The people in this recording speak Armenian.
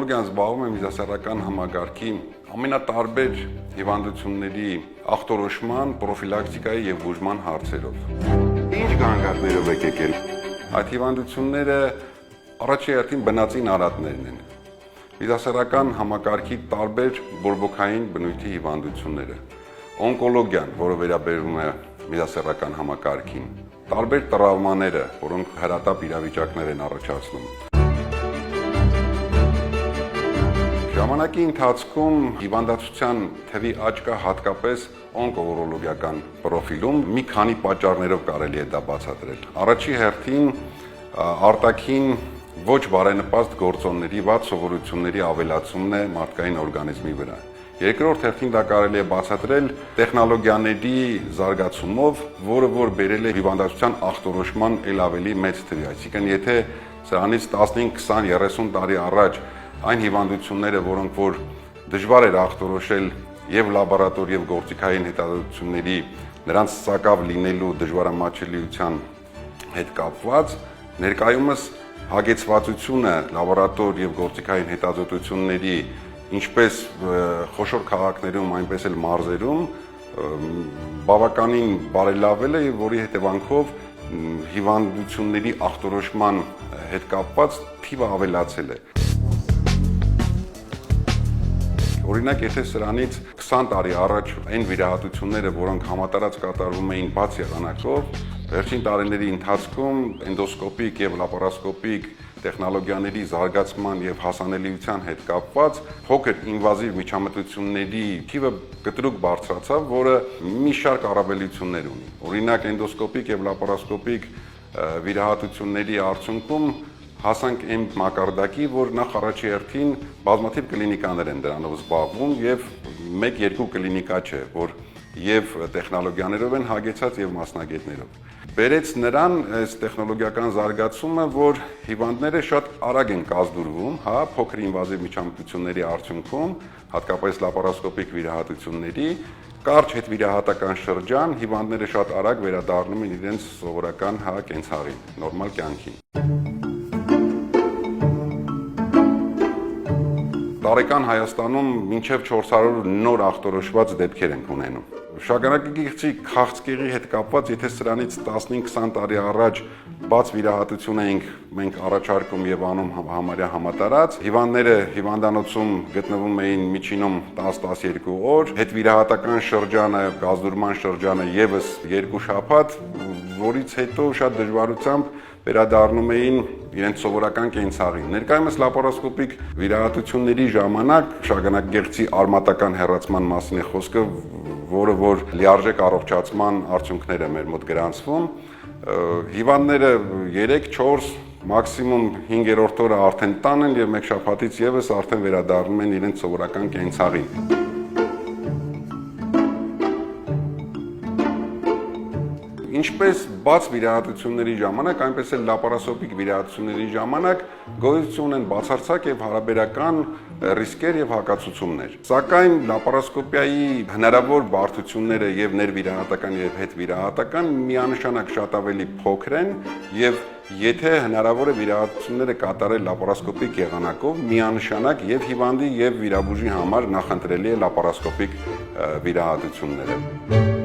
տեխնոլոգիան զբաղվում է միզասեռական համակարգի ամենատարբեր հիվանդությունների ախտորոշման, պրոֆիլակտիկայի եւ բուժման հարցերով։ Ինչ գանգատներով եք եկել։ Այդ հիվանդությունները առաջի հերթին բնածին արատներն են։ Միզասեռական համակարգի տարբեր բորբոքային բնույթի հիվանդությունները, օնկոլոգիան, որը վերաբերում է միզասեռական համակարգին, տարբեր տրավմաները, որոնք հրատապ իրավիճակներ են առաջացնում։ Ժամանակի ընթացքում հիվանդացության թվի աճ կա հատկապես օնկոուրոլոգիական պրոֆիլում, մի քանի պատճառներով կարելի է դա բացատրել։ Առաջի հերթին արտաքին ոչ բարենպաստ գործոնների, վատ սովորությունների ավելացումն է մարդկային օրգանիզմի վրա։ Երկրորդ հերթին դա կարելի է բացատրել տեխնոլոգիաների զարգացումով, որը որ բերել է հիվանդացության ախտորոշման ել ավելի մեծ թվի, այսինքն եթե սրանից 15, 20, 30 տարի առաջ այն հիվանդությունները, որոնք որ դժվար էր ախտորոշել եւ լաբորատոր եւ գործիքային հետազոտությունների նրանց սակավ լինելու դժվարամատչելիության հետ կապված, ներկայումս հագեցվածությունը լաբորատոր եւ գործիքային հետազոտությունների ինչպես խոշոր քաղաքներում, այնպես էլ մարզերում բավականին բարելավել է, որի հետևանքով հիվանդությունների ախտորոշման հետ կապված թիվը ավելացել է։ Օրինակ, եթե սրանից 20 տարի առաջ այն վիրահատությունները, որոնք համատարած կատարվում էին բաց եղանակով, վերջին տարիների ընթացքում էնդոսկոպիկ եւ լապարասկոպիկ տեխնոլոգիաների զարգացման եւ հասանելիության հետ կապված փոքր ինվազիվ միջամտությունների թիվը կտրուկ բարձրացավ, որը մի շարք առավելություններ ունի։ Օրինակ, էնդոսկոպիկ եւ լապարասկոպիկ վիրահատությունների արդյունքում հասանք այն մակարդակի, որ նախ առաջի հերթին բազմաթիվ կլինիկաներ են դրանով զբաղվում եւ 1-2 կլինիկա չէ, որ եւ տեխնոլոգիաներով են հագեցած եւ մասնագետներով։ Բերեց նրան այս տեխնոլոգիական զարգացումը, որ հիվանդները շատ արագ են կազդուրվում, փոքր ինվազիվ միջամտությունների արդյունքում, հատկապես լապարասկոպիկ վիրահատությունների, կարճ հետվիրահատական շրջան, հիվանդները շատ արագ վերադառնում են իրենց սովորական կենցաղին, նորմալ կյանքին։ Տարեկան Հայաստանում մինչև 400 նոր ախտորոշված դեպքեր ենք ունենում։ Շագանակագիգցի քաղցկեղի հետ կապված, եթե սրանից 15-20 տարի առաջ բաց վիրահատություն էինք մենք առաջարկում եւ անում համարյա համատարած, հիվանդները հիվանդանոցում գտնվում էին միջինում 10-12 օր, հետվիրահատական շրջանը, գազդուրման շրջանը եւս 2 շաբաթ, որից հետո շատ դժվարությամբ վերադառնում էին իրենց սովորական կենցաղին։ Ներկայումս լապարասկոպիկ վիրահատությունների ժամանակ շագանակագեղձի արմատական հեռացման մասին է խոսքը, որը որ լիարժեք առողջացման արդյունքներ է մեր մոտ գրանցվում։ Հիվանդները 3-4, մաքսիմում 5-րդ օրը արդեն տան են եւ մեկ շաբաթից եւս արդեն վերադառնում են իրենց սովորական կենցաղին։ Ինչպես բաց վիրահատությունների ժամանակ, այնպես էլ լապարասկոպիկ վիրահատությունների ժամանակ գոյություն են բացարձակ եւ հարաբերական ռիսկեր եւ հակացություններ։ Սակայն լապարասկոպիայի հնարավոր բարդությունները եւ ներվիրահատական եւ հետվիրահատական միանշանակ շատ ավելի փոքր են եւ եթե հնարավոր է վիրահատությունները կատարել լապարասկոպիկ եղանակով, միանշանակ եւ հիվանդի եւ վիրաբույժի համար նախընտրելի է լապարասկոպիկ վիրահատությունները։